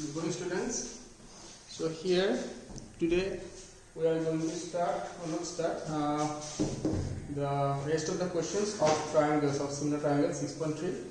Good morning, students. So here today we are going to start the rest of the questions of triangles of similar triangle 6.3.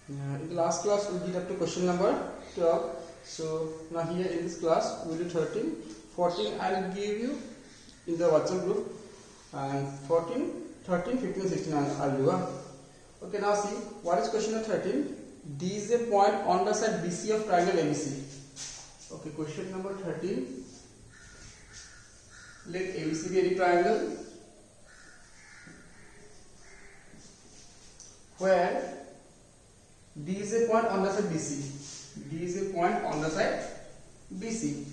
In the last class we did up to question number 12. So now here in this class we will do 13, 14 I will give you in the WhatsApp group, and 14, 13, 15, 16 I will do. Okay, now see what is question number 13. D is a point on the side BC of triangle ABC. Okay, question number 13. Let ABC be a triangle where D is a point on the side BC. D is a point on the side BC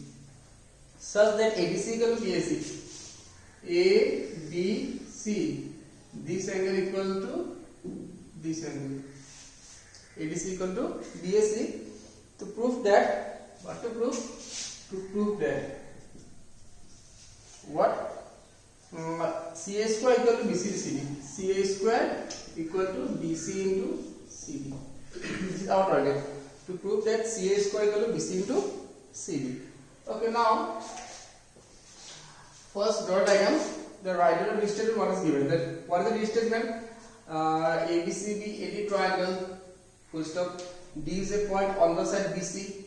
such that ABC equal to BAC. ABC. This angle equal to this angle. ADC equal to BAC. To prove that, what to prove? To prove that what? CA square equal to BC CD. CA square equal to BC into CD. This is our target. To prove that CA square equal to BC into CD. Okay, now first draw diagram. The writer of restatement what is given. That what is the restatement? ABCB AD triangle. Full stop. D is a point on the side BC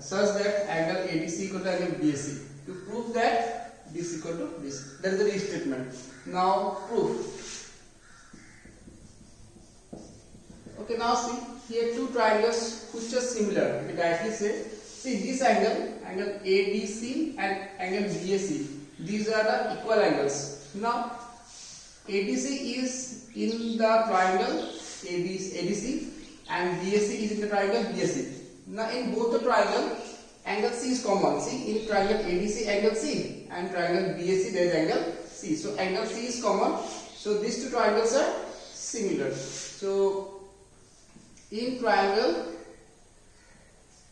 such that angle ADC equal to angle BAC. To prove that this equal to this. That is the restatement. Now proof. Okay, now see here two triangles which are similar. We directly say, see this angle ADC and angle BAC. These are the equal angles. Now ADC is in the triangle ADC and BAC is in the triangle BAC. Now in both the triangle, angle C is common. See, in triangle ADC angle C and triangle BAC there is angle C. So angle C is common. So these two triangles are similar. So in triangle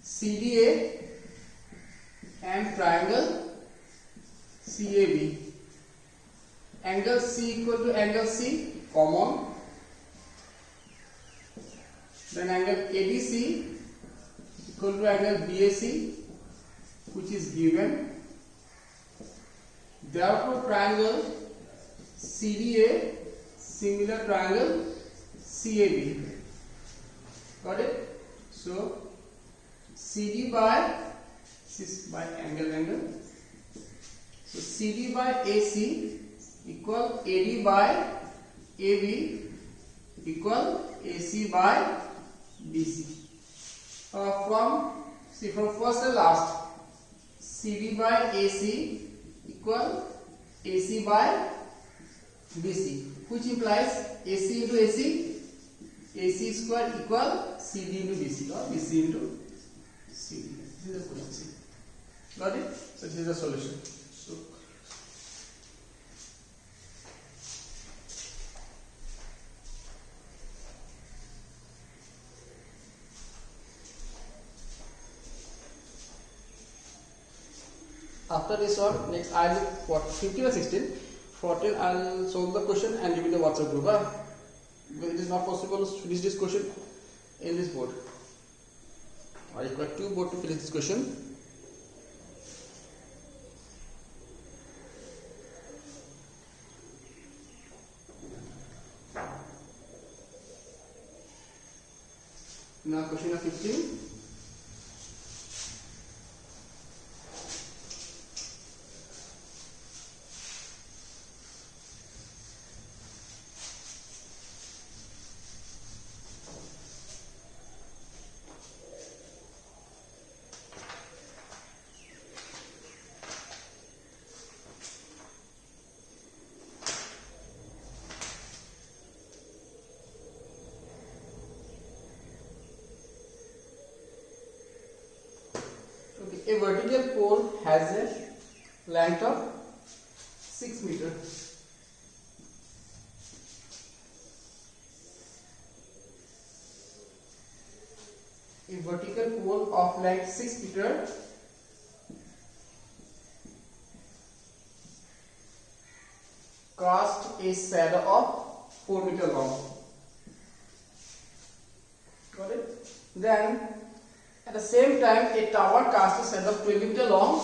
CDA and triangle CAB, angle C equal to angle C common. Then angle ADC equal to angle BAC, which is given. Therefore, triangle CDA similar triangle CAB. Got it? So CD by angle. So CD by AC equal AD by AB equal AC by BC. From first to last, CD by AC equal AC by BC, which implies AC into AC, AC square equal CD into BC or BC into CD. This is the question. Got it? So this is the solution. So after this one, next I will 15 or 16, 14 I will solve the question and give it the WhatsApp group. It is not possible to finish this question in this board. I require two board to finish this question. Now question number 15. A vertical pole has a length of 6 meters. A vertical pole of length 6 meters cast a shadow of 4 meters long. Got it? Then At the same time, a tower casts a shadow of 20 meter long.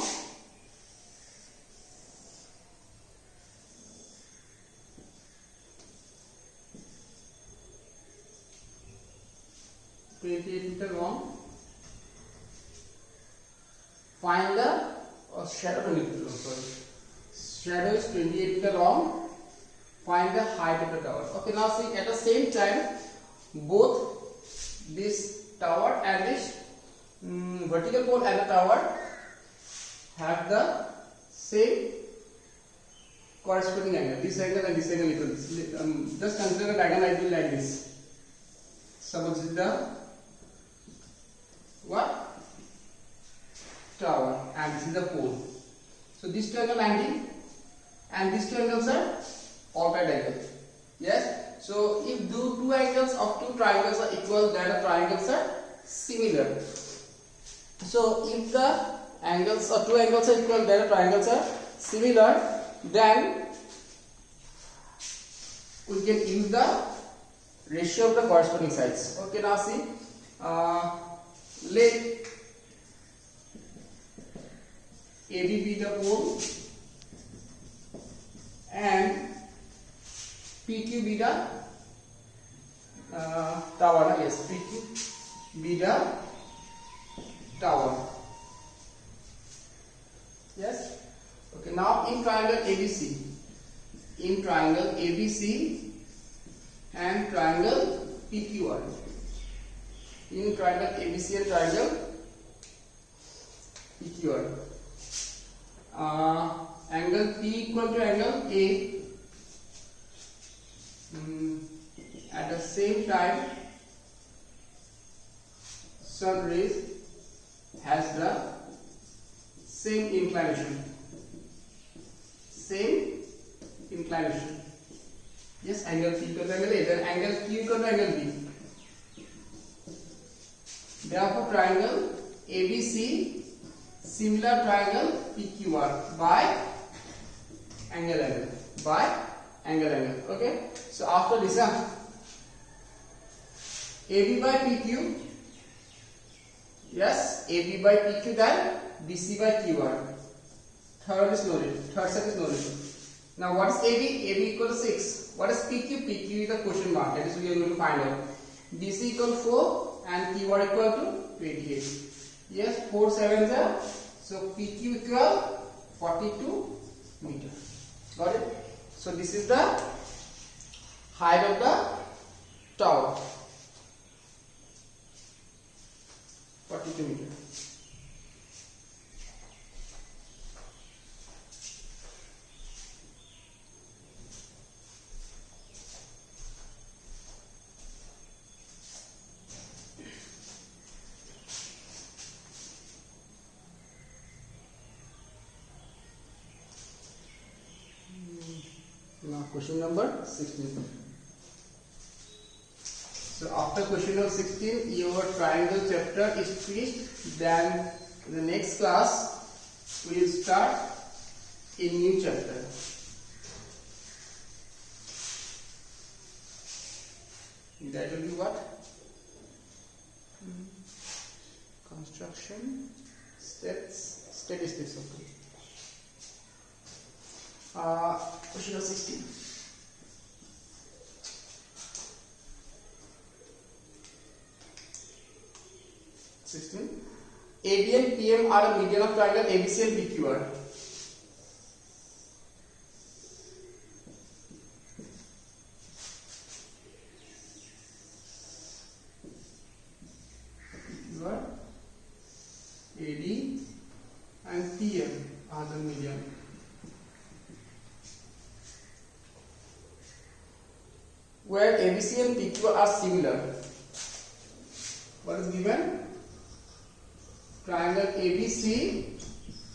Meter long. Find the shadow 20 meter long. Sorry, shadow is 28 meter long. Find the height of the tower. Okay, now see, at the same time, both this tower and this vertical pole and the tower have the same corresponding angle. This angle and this angle equal. Just consider a diagonal like this. Suppose this is the what? Tower, and this is the pole. So these two angles 90 and these two angles are all right angle. Yes. So if two angles of two triangles are equal, then the triangles are similar. So if the angles or two angles are equal, then the triangles are similar, then we can use the ratio of the corresponding sides. Okay, now see, let AB be the pole and PQ be the tower. Yes, PQ be the tower. Yes. Okay, now in triangle ABC, and triangle PQR. In triangle ABC and triangle PQR, angle P equal to angle A. At the same time, sun rays has the same inclination. Yes, angle P equal to angle A, then angle Q equal to angle B. Therefore, triangle ABC similar triangle PQR by angle. Okay. So after this, AB by PQ. Yes, AB by PQ, then BC by QR. Third set is no need. Now what is AB? AB equal to 6. What is PQ? PQ is the question mark. That is we are going to find out. BC equal to 4 and QR equal to 28. Yes, 4 7s are. So PQ equal 42 meter. Got it? So this is the height of the tower. 42 meter. Now question number 16. So after question number 16, your triangle chapter is finished. Then in the next class we will start a new chapter. That will be what? Construction statistics. Okay. Question number 16. AB and PM are the median of triangle ABC and PQR. AD and PM are the median. Where ABC and PQ are similar. What is given? Triangle ABC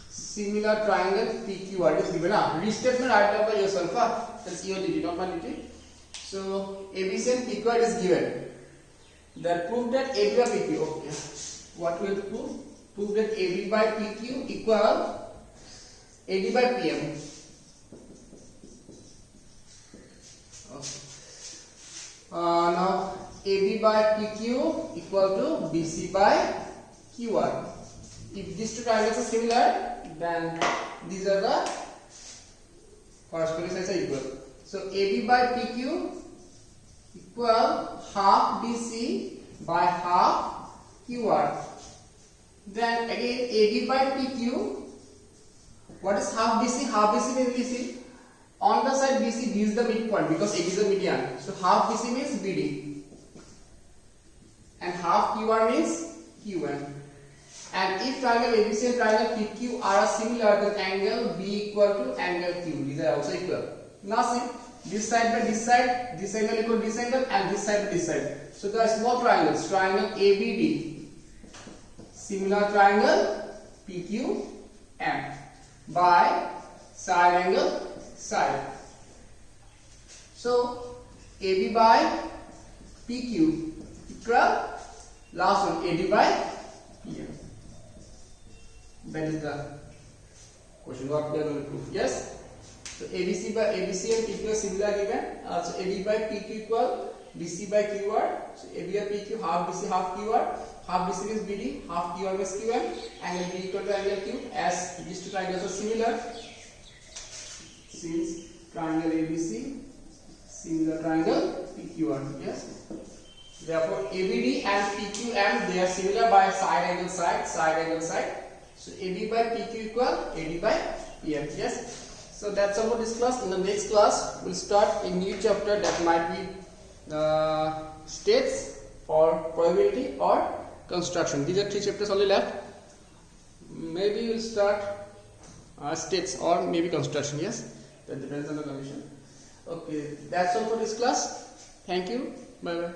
similar triangle PQR is given. Restatement write down by yourself. That's your duty, not my duty. So ABC and PQR is given. That prove that AB by PQ. Okay. What we have to prove? Prove that AB by PQ equal AD by PM. Okay. Now AB by PQ equal to BC by QR. If these two triangles are similar, then these are the corresponding sides are equal. So AB by PQ equal half BC by half QR. Then again AB by PQ. What is half BC? Half BC means BC. On the side BC, B is the midpoint because AB is the median. So half BC means BD. And half QR means QN. And if triangle ABC and triangle PQ are similar, then angle B equal to angle Q. These are also equal. Now see, this side by this side, this angle equal to this angle, and this side by this side. So there are small triangles, triangle ABD, similar triangle PQM by side angle side. So AB by PQ equal last one AD by PM. That is the question what we are going to prove. Yes. So ABC and PQ are similar given. So AB by PQ equal BC by QR. So AB by PQ half BC half QR. Half BC means BD, half QR means QM. Angle B equal to angle Q. As these two triangles are similar, since triangle ABC similar triangle PQR. Yes. Therefore ABD and PQM they are similar by side angle side. So AB by PQ equal AD by PM. Yes. So that's all for this class. In the next class, we'll start a new chapter that might be states or probability or construction. These are 3 chapters only left. Maybe we'll start states or maybe construction. Yes, that depends on the condition. Okay, that's all for this class. Thank you. Bye bye.